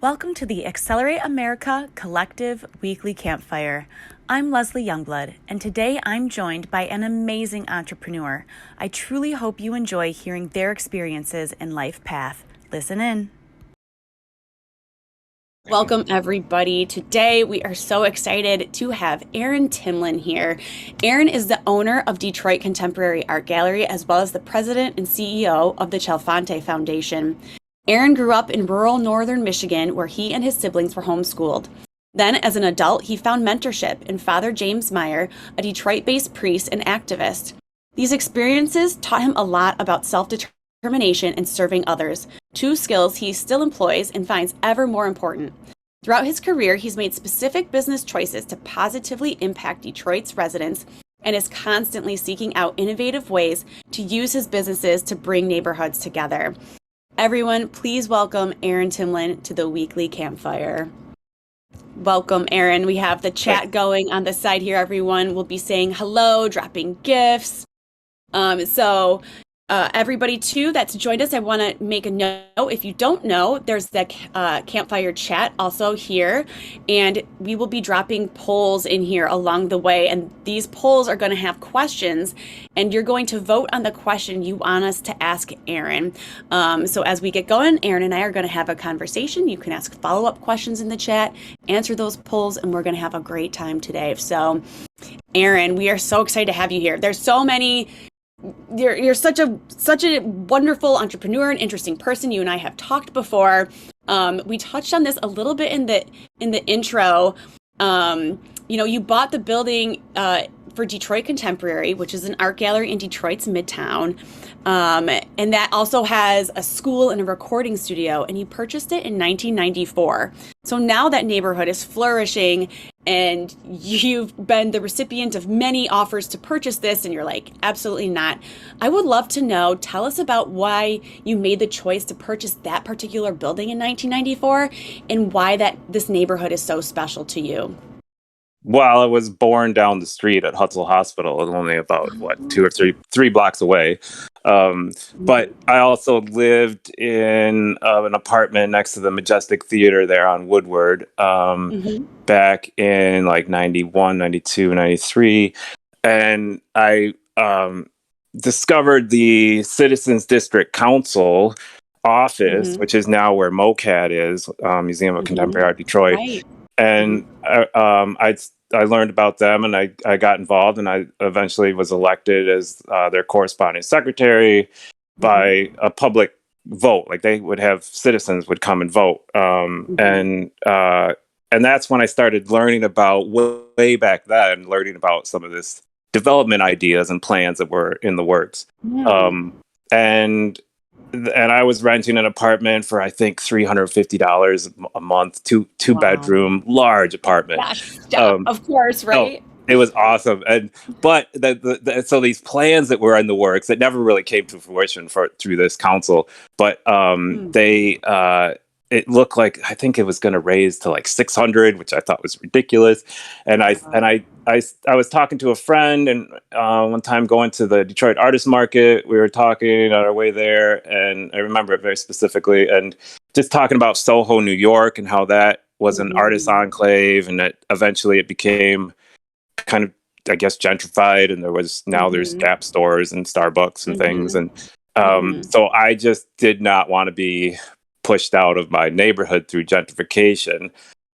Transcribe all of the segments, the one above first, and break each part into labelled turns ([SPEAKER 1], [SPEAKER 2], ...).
[SPEAKER 1] Welcome to the Accelerate America Collective Weekly Campfire. I'm Leslie Youngblood, and today I'm joined by an amazing entrepreneur. I truly hope you enjoy hearing their experiences and life path. Listen in. Welcome, everybody. Today, we are so excited to have Erin Timlin here. Erin is the owner of Detroit Contemporary Art Gallery, as well as the president and CEO of the Chalfante Foundation. Erin grew up in rural northern Michigan, where he and his siblings were homeschooled. Then, as an adult, he found mentorship in Father James Meyer, a Detroit-based priest and activist. These experiences taught him a lot about self-determination and serving others, two skills he still employs and finds ever more important. Throughout his career, he's made specific business choices to positively impact Detroit's residents and is constantly seeking out innovative ways to use his businesses to bring neighborhoods together. Everyone, please welcome Erin Timlin to the Weekly Campfire. Welcome, Erin. We have the chat going on the side here. Everyone will be saying hello, dropping gifts. Everybody, too, that's joined us, I want to make a note. If you don't know, there's the Campfire chat also here, and we will be dropping polls in here along the way, and these polls are going to have questions, and you're going to vote on the question you want us to ask Erin. So as we get going, Erin and I are going to have a conversation. You can ask follow-up questions in the chat, answer those polls, and we're going to have a great time today. So, Erin, we are so excited to have you here. There's so many. You're such a wonderful entrepreneur and interesting person. You and I have talked before. We touched on this a little bit in the intro. You bought the building for Detroit Contemporary, which is an art gallery in Detroit's Midtown. And that also has a school and a recording studio, and you purchased it in 1994. So now that neighborhood is flourishing, and you've been the recipient of many offers to purchase this, and you're like, absolutely not. I would love to know, tell us about why you made the choice to purchase that particular building in 1994, and why this neighborhood is so special to you.
[SPEAKER 2] Well, I was born down the street at Hutzel Hospital, only about, 2 or 3 blocks away. But I also lived in an apartment next to the Majestic Theater there on Woodward back in like 91, 92, 93. And I discovered the Citizens District Council office, which is now where MoCAD is, Museum of Contemporary Art Detroit. Right. And I learned about them, and I got involved, and I eventually was elected as their corresponding secretary by a public vote. Like, they would have citizens would come and vote, and that's when I started learning about, way back then, learning about some of this development ideas and plans that were in the works. And I was renting an apartment for, I think, $350 a month, two bedroom, large apartment.
[SPEAKER 1] Of course, right?
[SPEAKER 2] It was awesome. But so these plans that were in the works that never really came to fruition through this council, but it looked like, I think it was going to raise to like 600, which I thought was ridiculous. And I was talking to a friend, and one time going to the Detroit Artist Market, we were talking on our way there, and I remember it very specifically, and just talking about Soho, New York, and how that was an artist enclave, and that eventually it became kind of, I guess, gentrified, and there's Gap stores and Starbucks and things. And so I just did not want to be pushed out of my neighborhood through gentrification.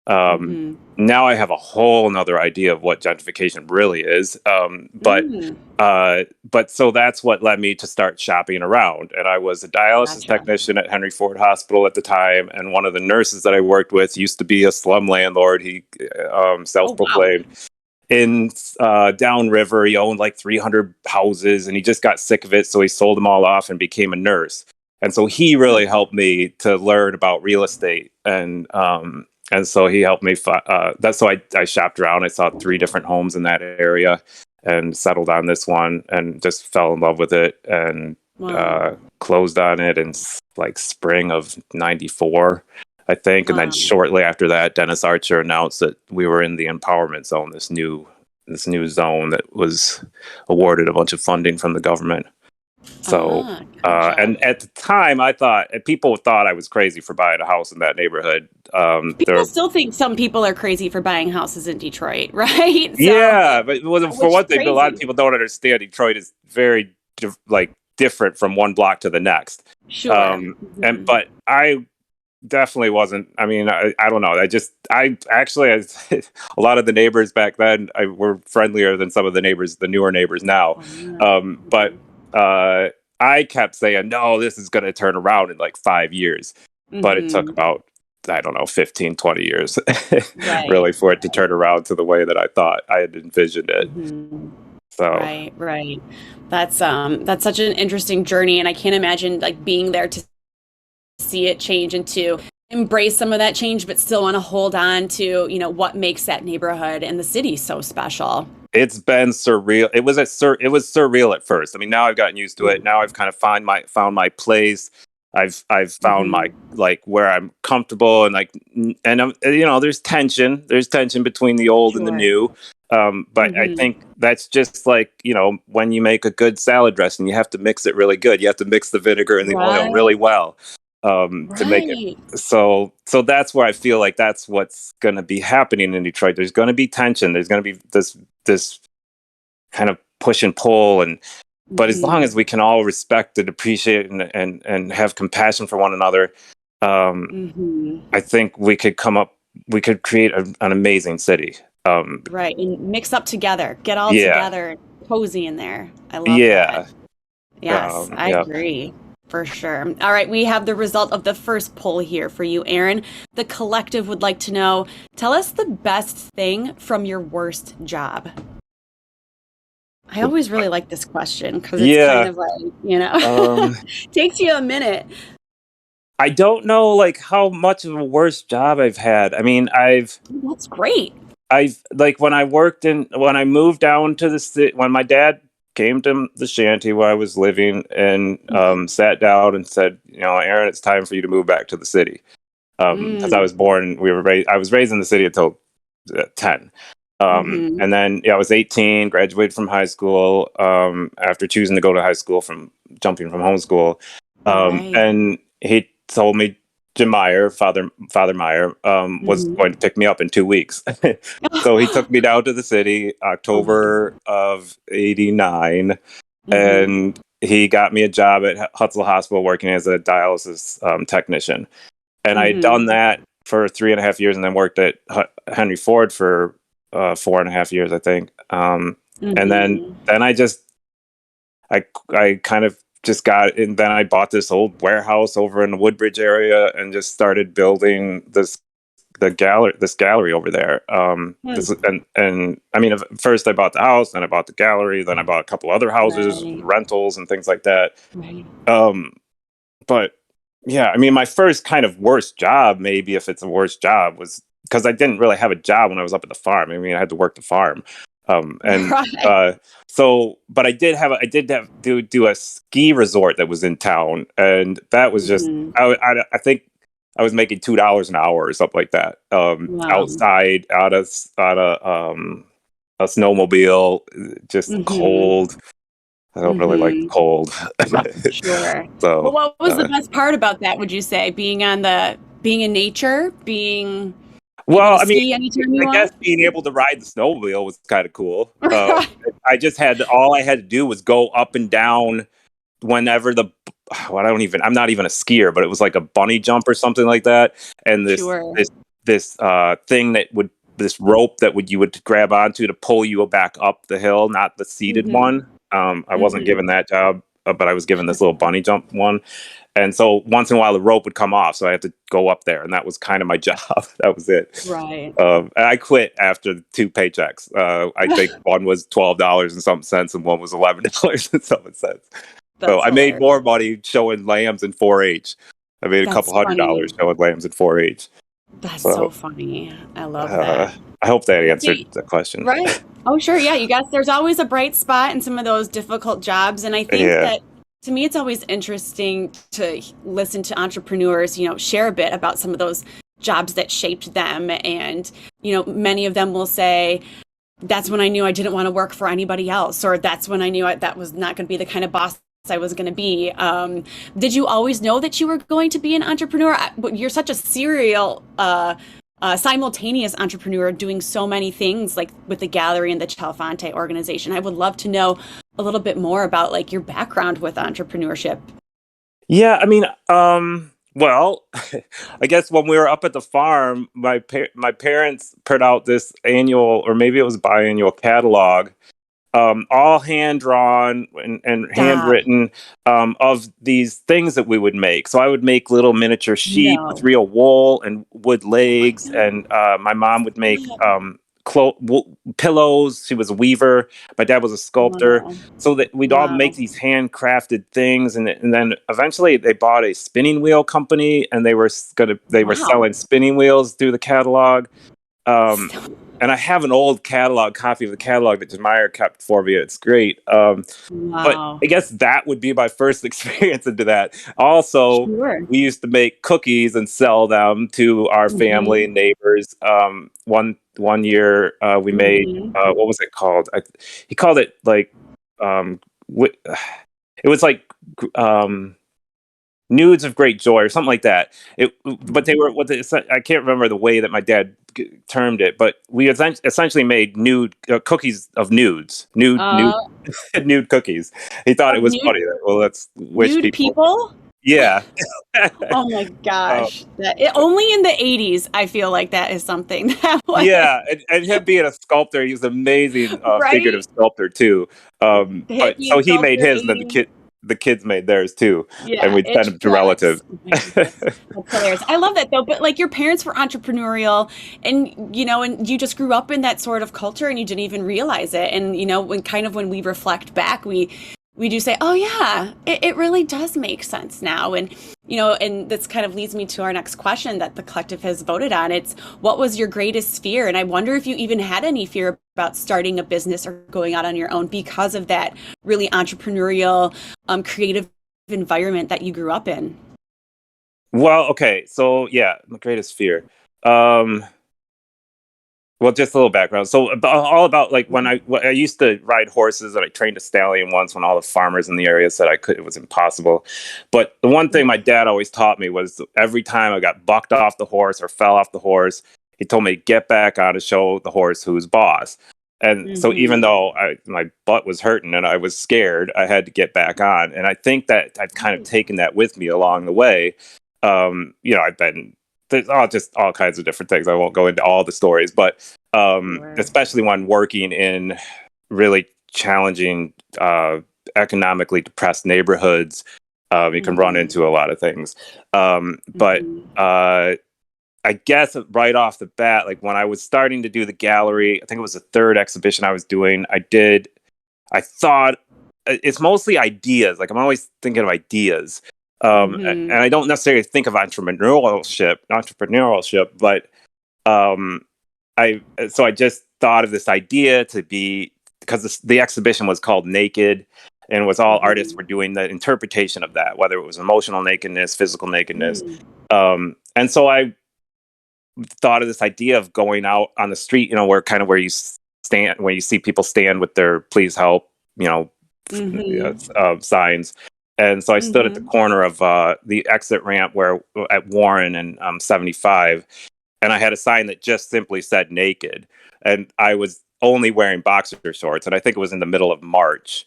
[SPEAKER 2] Now I have a whole nother idea of what gentrification really is. But so that's what led me to start shopping around. And I was a dialysis technician at Henry Ford Hospital at the time. And one of the nurses that I worked with used to be a slum landlord. He self-proclaimed. In downriver, he owned like 300 houses, and he just got sick of it. So he sold them all off and became a nurse. And so he really helped me to learn about real estate. And so he helped me. That's so I shopped around. I saw 3 different homes in that area and settled on this one, and just fell in love with it, and closed on it in like spring of 94, I think. And then shortly after that, Dennis Archer announced that we were in the empowerment zone, this new zone that was awarded a bunch of funding from the government. So,
[SPEAKER 1] Gotcha.
[SPEAKER 2] and at the time, I thought people thought I was crazy for buying a house in that neighborhood.
[SPEAKER 1] People still think some people are crazy for buying houses in Detroit, right? So,
[SPEAKER 2] Yeah, but it wasn't for
[SPEAKER 1] which is
[SPEAKER 2] one thing. A lot of
[SPEAKER 1] crazy.
[SPEAKER 2] people don't understand Detroit is very different from one block to the next.
[SPEAKER 1] Sure.
[SPEAKER 2] Um, and
[SPEAKER 1] Mhm.
[SPEAKER 2] but I definitely wasn't. I mean, I don't know. I actually, a lot of the neighbors back then were friendlier than some of the neighbors, the newer neighbors now. But
[SPEAKER 1] Mhm.
[SPEAKER 2] uh, I kept saying, no, this is going to turn around in like 5 years. But it took
[SPEAKER 1] Mhm.
[SPEAKER 2] about, I don't know, 15, 20 years
[SPEAKER 1] Right.
[SPEAKER 2] really for it to turn around to the way that I thought I had envisioned it.
[SPEAKER 1] Mhm.
[SPEAKER 2] So
[SPEAKER 1] Right, right. That's such an interesting journey, and I can't imagine like being there to see it change and to embrace some of that change, but still want to hold on to, what makes that neighborhood and the city so special.
[SPEAKER 2] it's been surreal. It was surreal at first. I mean, now I've gotten used to it. Now I've kind of found my place. I've found my
[SPEAKER 1] Mm-hmm.
[SPEAKER 2] like where I'm comfortable and there's tension. There's tension between the old and the
[SPEAKER 1] Sure.
[SPEAKER 2] new. But I
[SPEAKER 1] Mm-hmm.
[SPEAKER 2] think that's just like, when you make a good salad dressing, you have to mix it really good. You have to mix the vinegar and the oil
[SPEAKER 1] Right.
[SPEAKER 2] really well to make it.
[SPEAKER 1] Right.
[SPEAKER 2] So that's where I feel like that's what's going to be happening in Detroit. There's going to be tension. There's going to be this kind of push and pull, and but as long
[SPEAKER 1] Mm-hmm.
[SPEAKER 2] as we can all respect and appreciate and have compassion for one another, um,
[SPEAKER 1] Mm-hmm.
[SPEAKER 2] I think we could create an amazing city.
[SPEAKER 1] Right. And mix up together, get all
[SPEAKER 2] Yeah,
[SPEAKER 1] together, cozy in there. I love that.
[SPEAKER 2] yeah,
[SPEAKER 1] Yes, I
[SPEAKER 2] yeah.
[SPEAKER 1] agree. For sure. All right, we have the result of the first poll here for you, Erin. The collective would like to know, tell us the best thing from your worst job. I always really like this question because it's kind
[SPEAKER 2] Yeah.
[SPEAKER 1] of like,
[SPEAKER 2] Um,
[SPEAKER 1] takes you a minute.
[SPEAKER 2] I don't know like how much of a worse job I've had. I mean,
[SPEAKER 1] That's great.
[SPEAKER 2] I've like when I moved down to the city, when my dad came to the shanty where I was living and sat down and said, Aaron, it's time for you to move back to the city. Because I
[SPEAKER 1] Mm,
[SPEAKER 2] was born, I was raised in the city until 10.
[SPEAKER 1] hmm.
[SPEAKER 2] And then, yeah, I was 18, graduated from high school after choosing to go to high school from jumping from homeschool.
[SPEAKER 1] Right.
[SPEAKER 2] And he told me Jim Meyer, Father Meyer, was
[SPEAKER 1] Hmm.
[SPEAKER 2] going to pick me up in 2 weeks. So he took me down to the city,
[SPEAKER 1] Oh my
[SPEAKER 2] October
[SPEAKER 1] God.
[SPEAKER 2] of '89,
[SPEAKER 1] Hmm.
[SPEAKER 2] and he got me a job at Hutzel Hospital working as a dialysis technician. And I had done
[SPEAKER 1] Hmm.
[SPEAKER 2] that for 3.5 years, and then worked at Henry Ford for 4.5 years, I think. And
[SPEAKER 1] Hmm.
[SPEAKER 2] then I kind of just got, and then I bought this old warehouse over in the Woodbridge area and just started building this gallery over there. This and I mean, first I bought the house, then I bought the gallery, then I bought a couple other houses,
[SPEAKER 1] Right.
[SPEAKER 2] rentals, and things like that.
[SPEAKER 1] Right.
[SPEAKER 2] Um, but yeah, I mean, my first kind of worst job, maybe if it's a worst job, was because I didn't really have a job when I was up at the farm. I mean, I had to work the farm, and
[SPEAKER 1] Right.
[SPEAKER 2] but I did have do a ski resort that was in town, and that was just
[SPEAKER 1] Hmm.
[SPEAKER 2] I think I was making $2 an hour or something like that,
[SPEAKER 1] Wow.
[SPEAKER 2] outside out of a snowmobile, just
[SPEAKER 1] Hmm.
[SPEAKER 2] cold. I don't really like the
[SPEAKER 1] Hmm.
[SPEAKER 2] cold.
[SPEAKER 1] Sure. Well,
[SPEAKER 2] So,
[SPEAKER 1] what was the best part about that, would you say? Being in nature, being able to
[SPEAKER 2] well, I mean,
[SPEAKER 1] ski anytime you
[SPEAKER 2] I guess
[SPEAKER 1] want?
[SPEAKER 2] being able to ride the snowmobile was kind of cool. All I had to do was go up and down whenever I'm not even a skier, but it was like a bunny jump or something like that. And
[SPEAKER 1] Sure.
[SPEAKER 2] this thing this rope that you would grab onto to pull you back up the hill, not the seated
[SPEAKER 1] Hmm.
[SPEAKER 2] one. I wasn't
[SPEAKER 1] Hmm.
[SPEAKER 2] given that job, but I was given this little bunny jump one. And so once in a while the rope would come off, so I had to go up there, and that was kind of my job. That was it.
[SPEAKER 1] Right.
[SPEAKER 2] And I quit after 2 paychecks. I think one was $12 and some cents, and one was $11 and some cents. So
[SPEAKER 1] That's
[SPEAKER 2] I made
[SPEAKER 1] hilarious.
[SPEAKER 2] more money showing lambs in 4-H. I made a
[SPEAKER 1] That's
[SPEAKER 2] couple $100
[SPEAKER 1] funny.
[SPEAKER 2] showing lambs in 4-H.
[SPEAKER 1] That's so
[SPEAKER 2] So
[SPEAKER 1] funny. I love
[SPEAKER 2] uh,
[SPEAKER 1] that.
[SPEAKER 2] I hope that
[SPEAKER 1] But
[SPEAKER 2] answered
[SPEAKER 1] see,
[SPEAKER 2] the question.
[SPEAKER 1] right. Oh, sure. Yeah. You guys, there's always a bright spot in some of those difficult jobs. And I think
[SPEAKER 2] Yeah,
[SPEAKER 1] that to me, it's always interesting to listen to entrepreneurs, share a bit about some of those jobs that shaped them. And, many of them will say, that's when I knew I didn't want to work for anybody else, or that's when I knew that was not going to be the kind of boss I was going to be. Did you always know that you were going to be an entrepreneur? You're such a serial, simultaneous entrepreneur doing so many things like with the gallery and the Chalfante organization. I would love to know a little bit more about like your background with entrepreneurship.
[SPEAKER 2] Yeah, I mean, well, I guess when we were up at the farm, my parents put out this annual, or maybe it was biannual catalog, all hand drawn and
[SPEAKER 1] Stop.
[SPEAKER 2] handwritten, of these things that we would make. So I would make little miniature sheep with
[SPEAKER 1] No.
[SPEAKER 2] real wool and wood
[SPEAKER 1] Oh my
[SPEAKER 2] legs,
[SPEAKER 1] God.
[SPEAKER 2] and my mom would make
[SPEAKER 1] Stop.
[SPEAKER 2] pillows. She was a weaver. My dad was a sculptor.
[SPEAKER 1] Wow.
[SPEAKER 2] So that we'd all make
[SPEAKER 1] Wow.
[SPEAKER 2] these handcrafted things, and then eventually they bought a spinning wheel company, and they were
[SPEAKER 1] Wow.
[SPEAKER 2] selling spinning wheels through the catalog. Um,
[SPEAKER 1] So,
[SPEAKER 2] and I have an old copy of the catalog that Jemire kept for me. It's great. But
[SPEAKER 1] wow.
[SPEAKER 2] I guess that would be my first experience into that. Also,
[SPEAKER 1] Sure.
[SPEAKER 2] we used to make cookies and sell them to our family
[SPEAKER 1] Hmm.
[SPEAKER 2] and neighbors. One year, we made,
[SPEAKER 1] Hmm.
[SPEAKER 2] what was it called? He called it like, um, wi- it was like, um, nudes of great joy or something like that. But they were I can't remember the way that my dad termed it, but we essentially made nude, cookies of nude
[SPEAKER 1] Uh,
[SPEAKER 2] nude cookies. He thought it
[SPEAKER 1] of
[SPEAKER 2] was funny. Well, let's wish
[SPEAKER 1] nude
[SPEAKER 2] people.
[SPEAKER 1] people?
[SPEAKER 2] Yeah.
[SPEAKER 1] Oh my
[SPEAKER 2] um,
[SPEAKER 1] gosh. Only in the 80s, I feel like that is something that was,
[SPEAKER 2] yeah, and him being a sculptor, he was an amazing figurative
[SPEAKER 1] right?
[SPEAKER 2] sculptor too.
[SPEAKER 1] The
[SPEAKER 2] But
[SPEAKER 1] hippie
[SPEAKER 2] so he made
[SPEAKER 1] sculpture
[SPEAKER 2] his, and then
[SPEAKER 1] 80s.
[SPEAKER 2] the kids made theirs too, and
[SPEAKER 1] Yeah,
[SPEAKER 2] we sent
[SPEAKER 1] it's
[SPEAKER 2] them to relatives.
[SPEAKER 1] just, oh my goodness. That's hilarious. I love that though, but like your parents were entrepreneurial and and you just grew up in that sort of culture and you didn't even realize it. And when we reflect back, we do say, oh yeah, it really does make sense now. And this kind of leads me to our next question that the collective has voted on. It's what was your greatest fear? And I wonder if you even had any fear about starting a business or going out on your own because of that really entrepreneurial, creative environment that you grew up in.
[SPEAKER 2] Well, okay, so yeah, my greatest fear. Um, well, just a little background. So, all about like when I used to ride horses, and I trained a stallion once when all the farmers in the area said I could, it was impossible. But the one thing my dad always taught me was every time I got bucked off the horse or fell off the horse, he told me to get back on to show the horse who's boss. And so, even
[SPEAKER 1] Mm-hmm.
[SPEAKER 2] though my butt was hurting and I was scared, I had to get back on. And I think that I've kind of taken that with me along the way. I've been there's all kinds of different things. I won't go into all the stories, but
[SPEAKER 1] Sure.
[SPEAKER 2] especially when working in really challenging, economically depressed neighborhoods, you can run
[SPEAKER 1] Mm-hmm.
[SPEAKER 2] into a lot of things. But
[SPEAKER 1] Mm-hmm.
[SPEAKER 2] I guess right off the bat, like when I was starting to do the gallery, I think it was the third exhibition I was doing. I thought it's mostly ideas. Like I'm always thinking of ideas.
[SPEAKER 1] Mm-hmm.
[SPEAKER 2] And I don't necessarily think of entrepreneurship, but um, I just thought of this idea to be, because the exhibition was called Naked, and it was all artists
[SPEAKER 1] Mm-hmm.
[SPEAKER 2] were doing the interpretation of that, whether it was emotional nakedness, physical nakedness.
[SPEAKER 1] Mm-hmm.
[SPEAKER 2] And so I thought of this idea of going out on the street, where you stand, where you see people stand with their "Please help," you know,
[SPEAKER 1] Mm-hmm.
[SPEAKER 2] signs. And so I stood at the
[SPEAKER 1] Mm-hmm.
[SPEAKER 2] corner of the exit ramp where at Warren and 75, and I had a sign that just simply said "naked," and I was only wearing boxer shorts, and I think it was in the middle of March.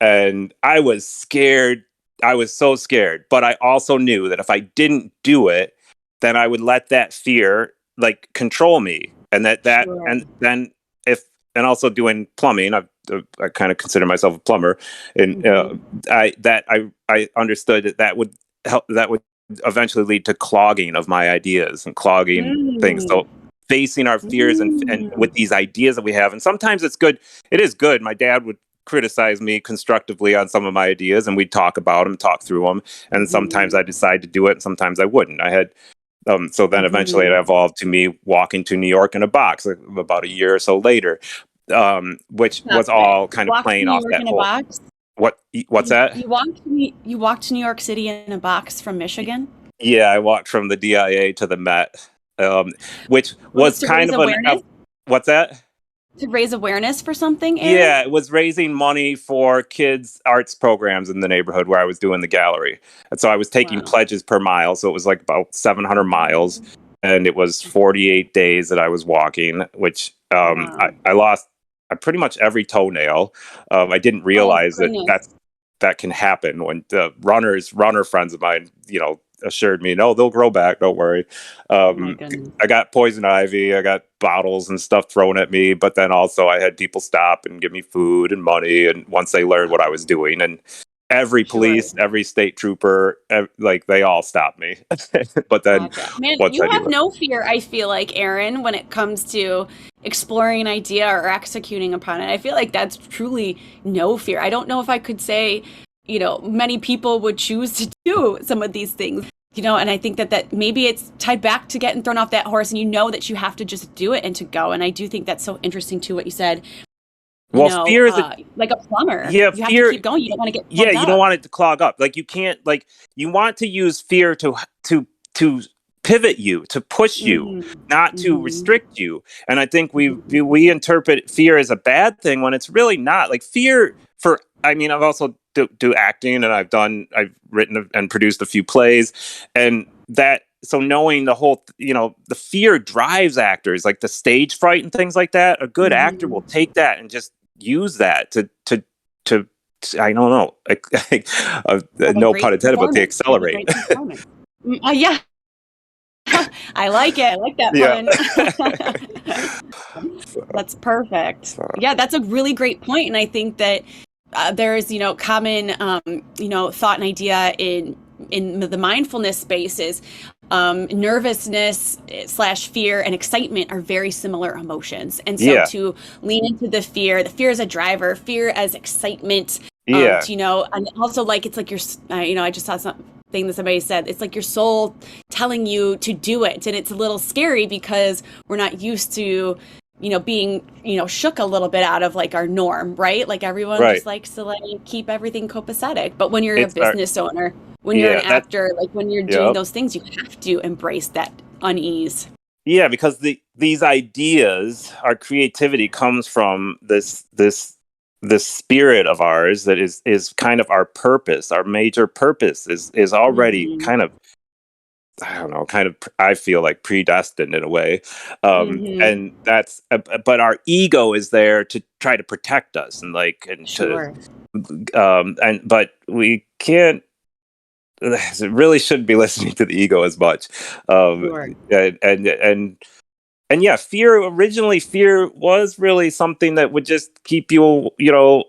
[SPEAKER 2] And I was scared. I was so scared, but I also knew that if I didn't do it, then I would let that fear like control me, and
[SPEAKER 1] Sure.
[SPEAKER 2] and then if and also doing plumbing, I kind of consider myself a plumber, and
[SPEAKER 1] Mm-hmm.
[SPEAKER 2] I understood that would eventually lead to clogging of my ideas and clogging things.
[SPEAKER 1] Mm.
[SPEAKER 2] So facing our fears and
[SPEAKER 1] Mm.
[SPEAKER 2] with these ideas that we have, and sometimes it's good. It is good. My dad would criticize me constructively on some of my ideas, and we'd talk about them, talk through them. And sometimes
[SPEAKER 1] Mhm.
[SPEAKER 2] I decide to do it, and sometimes I wouldn't. So then eventually it
[SPEAKER 1] Mhm.
[SPEAKER 2] evolved to me walking to New York in a box, like, about a year or so later, which
[SPEAKER 1] Stop
[SPEAKER 2] was
[SPEAKER 1] it.
[SPEAKER 2] all
[SPEAKER 1] You
[SPEAKER 2] kind of
[SPEAKER 1] walked to
[SPEAKER 2] playing
[SPEAKER 1] New
[SPEAKER 2] off
[SPEAKER 1] York
[SPEAKER 2] that
[SPEAKER 1] in a
[SPEAKER 2] whole
[SPEAKER 1] box?
[SPEAKER 2] what's that?
[SPEAKER 1] You walked to New York City in a box from Michigan?
[SPEAKER 2] Yeah, I walked from the DIA to the Met, which
[SPEAKER 1] Was
[SPEAKER 2] was
[SPEAKER 1] it to
[SPEAKER 2] kind
[SPEAKER 1] raise
[SPEAKER 2] of
[SPEAKER 1] awareness?
[SPEAKER 2] what's that?
[SPEAKER 1] to raise awareness for something, Erin?
[SPEAKER 2] Yeah, it was raising money for kids' arts programs in the neighborhood where I was doing the gallery. And so I was taking
[SPEAKER 1] Wow.
[SPEAKER 2] pledges per mile. So it was like about 700 miles. And it was 48 days that I was walking, which
[SPEAKER 1] Wow.
[SPEAKER 2] I lost pretty much every toenail. I didn't
[SPEAKER 1] Oh,
[SPEAKER 2] realize
[SPEAKER 1] goodness.
[SPEAKER 2] that can happen when the runner friends of mine, assured me, no, they'll grow back. Don't worry.
[SPEAKER 1] Oh my
[SPEAKER 2] Um,
[SPEAKER 1] goodness.
[SPEAKER 2] I got poison ivy. I got bottles and stuff thrown at me, but then also I had people stop and give me food and money. And once they learned what I was doing, and every
[SPEAKER 1] Sure.
[SPEAKER 2] police, every state trooper, like they all stopped me. But then
[SPEAKER 1] Gotcha. Man,
[SPEAKER 2] once
[SPEAKER 1] you
[SPEAKER 2] I
[SPEAKER 1] have
[SPEAKER 2] knew it,
[SPEAKER 1] no fear, I feel like, Erin, when it comes to exploring an idea or executing upon it. I feel like that's truly no fear. I don't know if I could say, many people would choose to do some of these things. And I think that maybe it's tied back to getting thrown off that horse and that you have to just do it and to go. And I do think that's so interesting too, what you said,
[SPEAKER 2] well, fear is
[SPEAKER 1] like a plumber.
[SPEAKER 2] yeah,
[SPEAKER 1] You have to
[SPEAKER 2] fear.
[SPEAKER 1] keep going. You don't want to get
[SPEAKER 2] Yeah,
[SPEAKER 1] plugged
[SPEAKER 2] you don't
[SPEAKER 1] up.
[SPEAKER 2] want it to clog up. Like you can't, like you want to use fear to pivot you, to push you,
[SPEAKER 1] Mm-hmm.
[SPEAKER 2] not to
[SPEAKER 1] Mm-hmm.
[SPEAKER 2] restrict you. And I think
[SPEAKER 1] Mm-hmm.
[SPEAKER 2] we interpret fear as a bad thing when it's really not. Like fear for, I mean, I've also do acting, and I've written and produced a few plays, and that. So knowing the fear drives actors, like the stage fright and things like that. A good actor will
[SPEAKER 1] Mm-hmm.
[SPEAKER 2] take that and just use that to I don't know,
[SPEAKER 1] Have a
[SPEAKER 2] no pun
[SPEAKER 1] great
[SPEAKER 2] intended, but to
[SPEAKER 1] performance. Have a
[SPEAKER 2] accelerate.
[SPEAKER 1] great performance. Yeah, I like it. I like that
[SPEAKER 2] Yeah.
[SPEAKER 1] pun.
[SPEAKER 2] so,
[SPEAKER 1] That's perfect.
[SPEAKER 2] so,
[SPEAKER 1] Yeah, that's a really great point, and I think that there's common thought and idea in the mindfulness spaces. Nervousness slash fear and excitement are very similar emotions, and so
[SPEAKER 2] yeah,
[SPEAKER 1] to lean into the fear as a driver, fear as excitement.
[SPEAKER 2] yeah,
[SPEAKER 1] And also like it's like your, I just saw something that somebody said. It's like your soul telling you to do it, and it's a little scary because we're not used to being, shook a little bit out of like our norm, right? Like everyone
[SPEAKER 2] right.
[SPEAKER 1] just likes to like keep everything copacetic. But when you're a
[SPEAKER 2] It's
[SPEAKER 1] business owner, when you're an
[SPEAKER 2] yeah, that
[SPEAKER 1] actor, like when you're doing
[SPEAKER 2] yep.
[SPEAKER 1] those things, you have to embrace that unease.
[SPEAKER 2] Yeah, because these ideas, our creativity comes from this spirit of ours that is kind of our purpose. Our major purpose is already
[SPEAKER 1] Hmm.
[SPEAKER 2] kind of, I don't know, kind of, I feel like predestined in a way.
[SPEAKER 1] Hmm.
[SPEAKER 2] And that's, but our ego is there to try to protect us and
[SPEAKER 1] Sure.
[SPEAKER 2] but we can't, it really shouldn't be listening to the ego as much. Um,
[SPEAKER 1] Sure.
[SPEAKER 2] and yeah, fear was really something that would just keep you,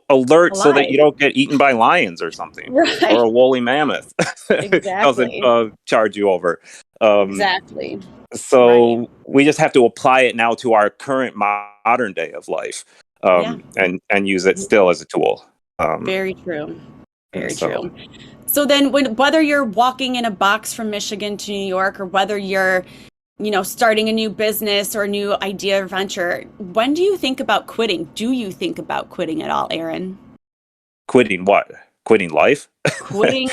[SPEAKER 2] alert so that you
[SPEAKER 1] Alive.
[SPEAKER 2] don't get eaten by lions or something, or
[SPEAKER 1] Right.
[SPEAKER 2] a woolly mammoth doesn't
[SPEAKER 1] Exactly.
[SPEAKER 2] charge you over. Um,
[SPEAKER 1] Exactly. Right.
[SPEAKER 2] so we just have to apply it now to our current modern day of life,
[SPEAKER 1] Yeah.
[SPEAKER 2] and use it still as a tool.
[SPEAKER 1] Very true.
[SPEAKER 2] And
[SPEAKER 1] Very
[SPEAKER 2] so,
[SPEAKER 1] true. So then whether you're walking in a box from Michigan to New York or whether you're, starting a new business or a new idea or venture, when do you think about quitting? Do you think about quitting at all, Erin?
[SPEAKER 2] quitting what? Quitting life?
[SPEAKER 1] Quitting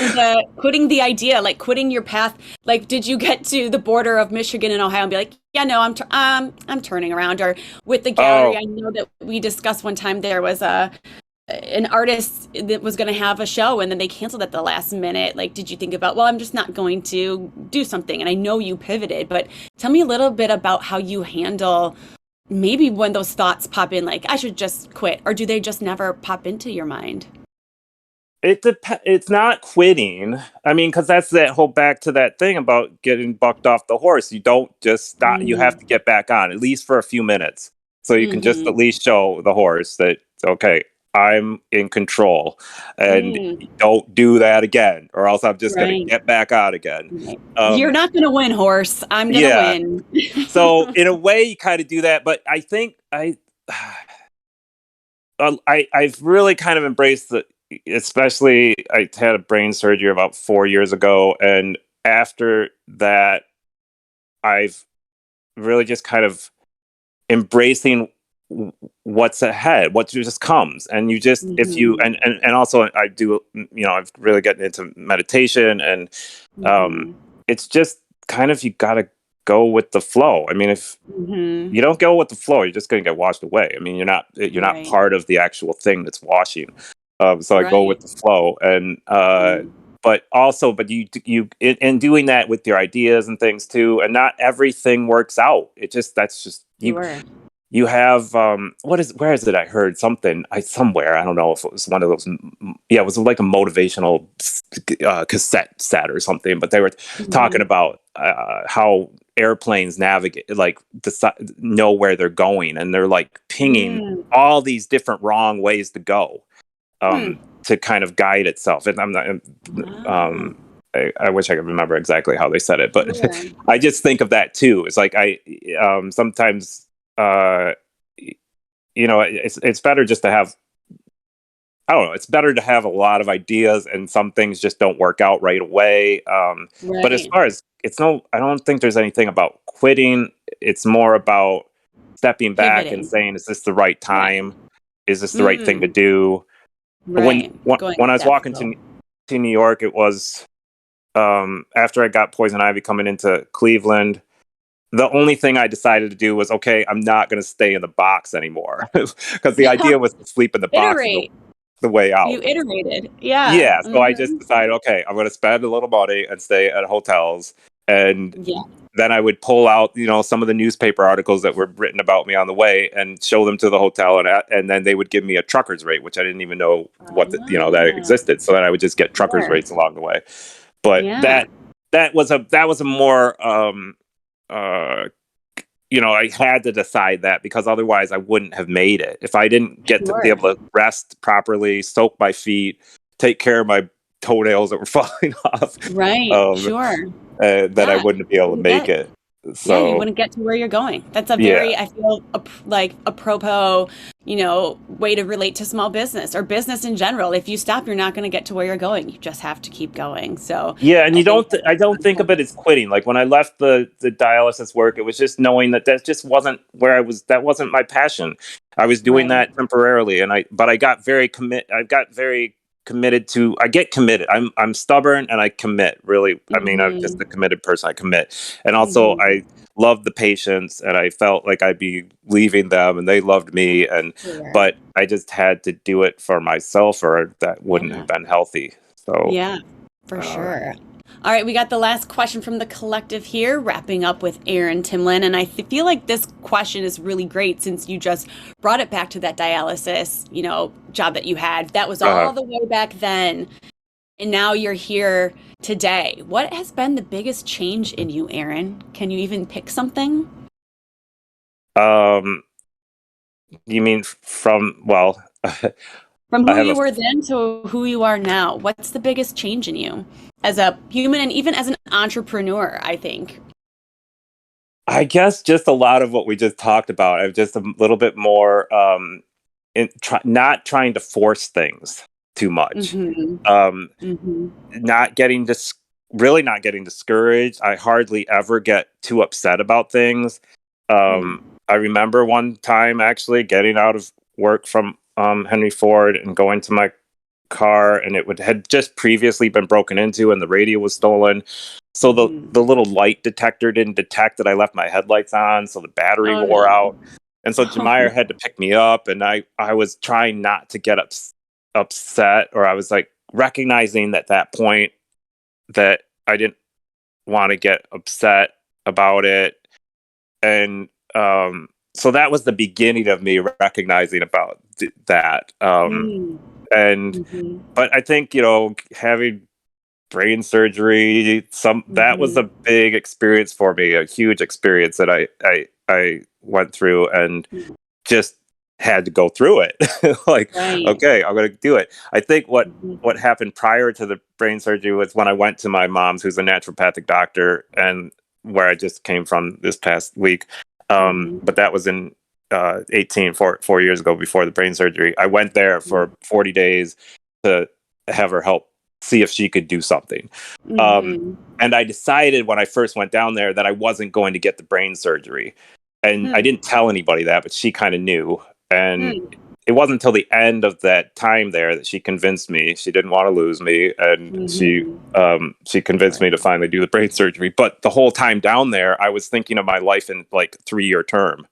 [SPEAKER 1] the idea, like quitting your path. Like, did you get to the border of Michigan and Ohio and be like, yeah, no, I'm turning around? Or with the gallery,
[SPEAKER 2] Oh,
[SPEAKER 1] I know that we discussed one time there was an artist that was going to have a show and then they canceled at the last minute. Like, did you think about, well, I'm just not going to do something? And I know you pivoted, but tell me a little bit about how you handle maybe when those thoughts pop in, like, I should just quit, or do they just never pop into your mind?
[SPEAKER 2] it's not quitting. I mean, because that's that whole back to that thing about getting bucked off the horse. You don't just stop. You have
[SPEAKER 1] Mm-hmm.
[SPEAKER 2] to get back on at least for a few minutes, so you can just
[SPEAKER 1] Mm-hmm.
[SPEAKER 2] at least show the horse that, okay, I'm in control, and
[SPEAKER 1] Mm,
[SPEAKER 2] don't do that again, or else I'm just gonna
[SPEAKER 1] right.
[SPEAKER 2] get back on again.
[SPEAKER 1] Right. You're
[SPEAKER 2] Um,
[SPEAKER 1] not going to win, horse. I'm going to
[SPEAKER 2] yeah.
[SPEAKER 1] win.
[SPEAKER 2] So in a way, you kind of do that, but I think I've really kind of embraced the, especially I had a brain surgery about 4 years ago, and after that, I've really just kind of embracing what's ahead, what just comes, and you just, if you,
[SPEAKER 1] Hmm.
[SPEAKER 2] and also I do, I've really gotten into meditation, and um,
[SPEAKER 1] Hmm.
[SPEAKER 2] it's just kind of, you gotta go with the flow. I mean, if
[SPEAKER 1] Mm-hmm.
[SPEAKER 2] you don't go with the flow, you're just going to get washed away. I mean, you're not
[SPEAKER 1] Right.
[SPEAKER 2] part of the actual thing that's washing. So I go
[SPEAKER 1] Right.
[SPEAKER 2] with the flow, and
[SPEAKER 1] Mm.
[SPEAKER 2] but you in doing that with your ideas and things too, and not everything works out. That's just
[SPEAKER 1] Sure.
[SPEAKER 2] you have where is it? I heard something somewhere. I don't know if it was one of those. Yeah, it was like a motivational cassette set or something. But they were talking
[SPEAKER 1] Mm-hmm.
[SPEAKER 2] about how airplanes navigate, like know where they're going, and they're like pinging
[SPEAKER 1] Mm.
[SPEAKER 2] all these different wrong ways to go,
[SPEAKER 1] Hmm.
[SPEAKER 2] to kind of guide itself. And I'm not.
[SPEAKER 1] Wow.
[SPEAKER 2] I wish I could remember exactly how they said it, but
[SPEAKER 1] Sure.
[SPEAKER 2] I just think of that too. It's like sometimes uh, it's better just to have. I don't know. It's better to have a lot of ideas, and some things just don't work out right away. But as
[SPEAKER 1] Right.
[SPEAKER 2] far as I don't think there's anything about quitting. It's more about stepping back and
[SPEAKER 1] Pivoting.
[SPEAKER 2] saying, "Is this the right
[SPEAKER 1] Yeah.
[SPEAKER 2] time? Is this the right thing to
[SPEAKER 1] Mm.
[SPEAKER 2] do?" When
[SPEAKER 1] Right.
[SPEAKER 2] when,
[SPEAKER 1] Going
[SPEAKER 2] when I
[SPEAKER 1] with
[SPEAKER 2] was
[SPEAKER 1] that
[SPEAKER 2] walking
[SPEAKER 1] flow.
[SPEAKER 2] to New York, it was after I got poison ivy coming into Cleveland. The only thing I decided to do was, okay, I'm not going to stay in the box anymore, because the idea was to sleep in the box
[SPEAKER 1] Iterate.
[SPEAKER 2] the way
[SPEAKER 1] You
[SPEAKER 2] out.
[SPEAKER 1] iterated. Yeah.
[SPEAKER 2] Yeah, so I just
[SPEAKER 1] Mm-hmm.
[SPEAKER 2] decided, okay, I'm going to spend a little money and stay at hotels, and
[SPEAKER 1] Yeah.
[SPEAKER 2] then I would pull out, some of the newspaper articles that were written about me on the way and show them to the hotel, and then they would give me a trucker's rate, which I didn't even know that
[SPEAKER 1] Ah,
[SPEAKER 2] existed. So then I would just get truckers
[SPEAKER 1] sure.
[SPEAKER 2] rates along the way. But
[SPEAKER 1] Yeah.
[SPEAKER 2] that was a more uh I had to decide that, because otherwise I wouldn't have made it. If I didn't get to be
[SPEAKER 1] Sure.
[SPEAKER 2] able to rest properly, soak my feet, take care of my toenails that were falling off,
[SPEAKER 1] Right.
[SPEAKER 2] um,
[SPEAKER 1] Sure.
[SPEAKER 2] then I
[SPEAKER 1] Yeah.
[SPEAKER 2] wouldn't be able to
[SPEAKER 1] Wouldn't
[SPEAKER 2] make
[SPEAKER 1] get
[SPEAKER 2] it.
[SPEAKER 1] Yeah, you
[SPEAKER 2] So
[SPEAKER 1] wouldn't get to where you're going. That's a
[SPEAKER 2] yeah,
[SPEAKER 1] very, I feel, like apropos, way to relate to small business or business in general. If you stop, you're not going to get to where you're going. You just have to keep going. So
[SPEAKER 2] yeah, and
[SPEAKER 1] I think
[SPEAKER 2] I
[SPEAKER 1] that's
[SPEAKER 2] don't think of it as quitting. Like when I left the dialysis work, it was just knowing that just wasn't where I was. That wasn't my passion. I was doing
[SPEAKER 1] right.
[SPEAKER 2] that temporarily, but I got very committed to. I get committed. I'm stubborn, and I commit. Really, I mean, I'm just
[SPEAKER 1] Mm-hmm.
[SPEAKER 2] a committed person. I commit, and also
[SPEAKER 1] Mm-hmm.
[SPEAKER 2] I loved the patients, and I felt like I'd be leaving them, and they loved me,
[SPEAKER 1] Sure.
[SPEAKER 2] but I just had to do it for myself, or that wouldn't have
[SPEAKER 1] Yeah.
[SPEAKER 2] been healthy. So.
[SPEAKER 1] Yeah, for
[SPEAKER 2] Uh,
[SPEAKER 1] sure. All right, we got the last question from the collective here, wrapping up with Erin Timlin. And I feel like this question is really great since you just brought it back to that dialysis, job that you had. That was
[SPEAKER 2] uh,
[SPEAKER 1] all the way back then. And now you're here today. What has been the biggest change in you, Erin? Can you even pick something?
[SPEAKER 2] um, you mean from, well, I
[SPEAKER 1] From who
[SPEAKER 2] have
[SPEAKER 1] you were then to who you are now, what's the biggest change in you as a human and even as an entrepreneur, I think?
[SPEAKER 2] I guess just a lot of what we just talked about. I'm just a little bit more, not trying to force things too much.
[SPEAKER 1] Mm-hmm.
[SPEAKER 2] Um,
[SPEAKER 1] Mm-hmm.
[SPEAKER 2] not getting really not getting discouraged. I hardly ever get too upset about things.
[SPEAKER 1] Mm.
[SPEAKER 2] I remember one time actually getting out of work from Henry Ford and going to my car, and had just previously been broken into, and the radio was stolen. So
[SPEAKER 1] Mm-hmm.
[SPEAKER 2] the little light detector didn't detect that I left my headlights on, so the battery
[SPEAKER 1] Oh
[SPEAKER 2] wore
[SPEAKER 1] no.
[SPEAKER 2] out. And so Jemiah had to pick me up, and I was trying not to get upset, or I was like recognizing at that point that I didn't want to get upset about it. And so that was the beginning of me recognizing about that.
[SPEAKER 1] Mm.
[SPEAKER 2] And
[SPEAKER 1] Mm-hmm.
[SPEAKER 2] but I think, having brain surgery, that was a
[SPEAKER 1] Mm-hmm.
[SPEAKER 2] big experience for me, a huge experience that I went through, and just had to go through it. Like,
[SPEAKER 1] Right.
[SPEAKER 2] okay, I'm gonna do it. I think what
[SPEAKER 1] Mm-hmm.
[SPEAKER 2] happened prior to the brain surgery was when I went to my mom's, who's a naturopathic doctor, and where I just came from this past week.
[SPEAKER 1] Mm-hmm.
[SPEAKER 2] But that was in 4 years ago, before the brain surgery. I went there for 40 days to have her help see if she could do something. Um,
[SPEAKER 1] Mm-hmm.
[SPEAKER 2] and I decided when I first went down there that I wasn't going to get the brain surgery. And I
[SPEAKER 1] Hmm.
[SPEAKER 2] didn't tell anybody that, but she kind of knew. And
[SPEAKER 1] Hmm.
[SPEAKER 2] it wasn't until the end of that time there that she convinced me she didn't want to lose me, and she convinced me to finally do the brain surgery. But the whole time down there, I was thinking of my life in like 3-year term,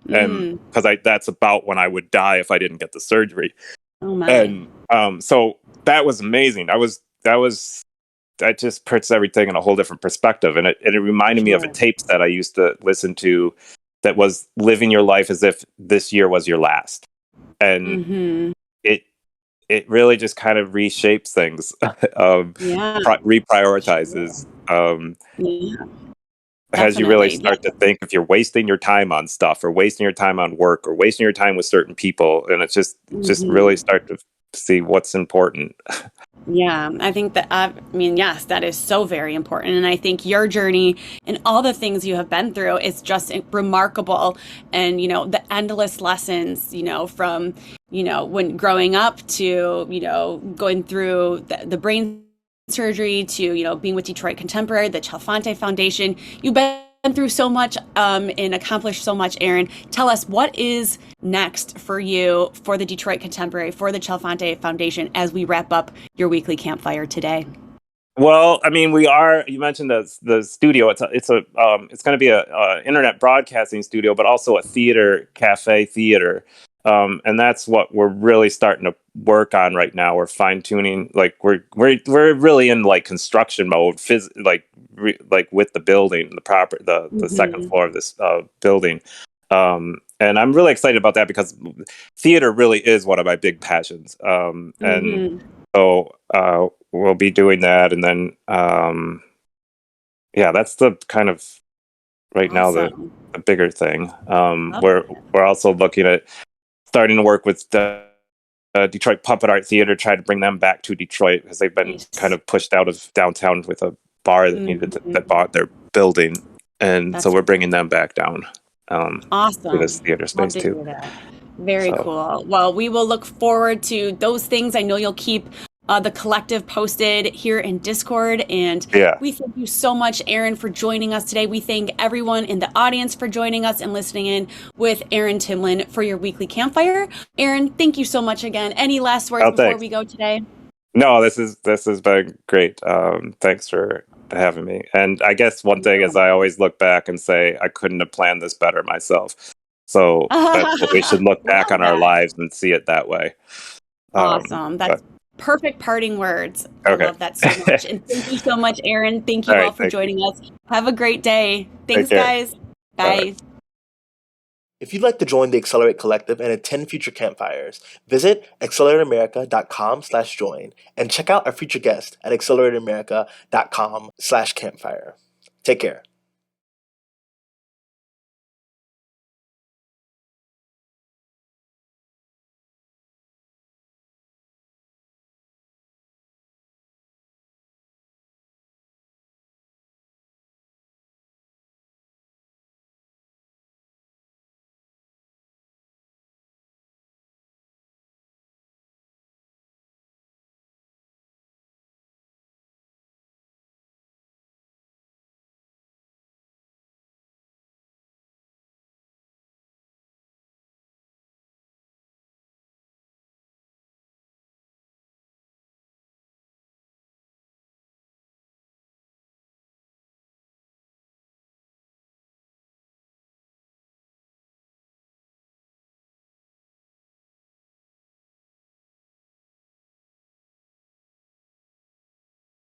[SPEAKER 2] and because that's about when I would die if I didn't get the surgery.
[SPEAKER 1] Oh my.
[SPEAKER 2] And so that was amazing. That just puts everything in a whole different perspective, and it reminded me of a tape that I used to listen to that was living your life as if this year was your last. And it really just kind of reshapes things, reprioritizes, as you really start to think if you're wasting your time on stuff, or wasting your time on work, or wasting your time with certain people, and it's just really start to see what's important.
[SPEAKER 1] Yeah, I think that, yes, that is so very important. And I think your journey and all the things you have been through is just remarkable. And, the endless lessons, from, when growing up to, going through the brain surgery to, being with Detroit Contemporary, the Chalfante Foundation. You've been through so much and accomplished so much, Erin. Tell us, what is next for you, for the Detroit Contemporary, for the Chalfante Foundation, as we wrap up your weekly campfire today?
[SPEAKER 2] Well, I mean, you mentioned the studio. It's going to be a internet broadcasting studio, but also a cafe theater. And that's what we're really starting to work on right now. We're fine tuning, like we're really in like construction mode, with the building, the second floor of this building. And I'm really excited about that because theater really is one of my big passions. And so we'll be doing that, and then that's the kind of right now the bigger thing. We're also looking at starting to work with the Detroit Puppet Art Theater, try to bring them back to Detroit because they've been kind of pushed out of downtown with a bar that bought their building, and so we're bringing them back down. To this theater space too.
[SPEAKER 1] Very cool. Well, we will look forward to those things. I know you'll keep the collective posted here in Discord. And we thank you so much, Erin, for joining us today. We thank everyone in the audience for joining us and listening in with Erin Timlin for your weekly campfire. Erin, thank you so much again. Any last words before we go today?
[SPEAKER 2] No, this has been great. Thanks for having me. And I guess one thing is I always look back and say I couldn't have planned this better myself. So that's what we should look back on our lives and see it that way.
[SPEAKER 1] Awesome. That's perfect parting words. I love that so much. And thank you so much, Erin. Thank you all for joining us. Have a great day. Thanks, guys. Bye.
[SPEAKER 3] If you'd like to join the Accelerate Collective and attend future campfires, visit accelerateamerica.com/join and check out our future guests at accelerateamerica.com/campfire. Take care.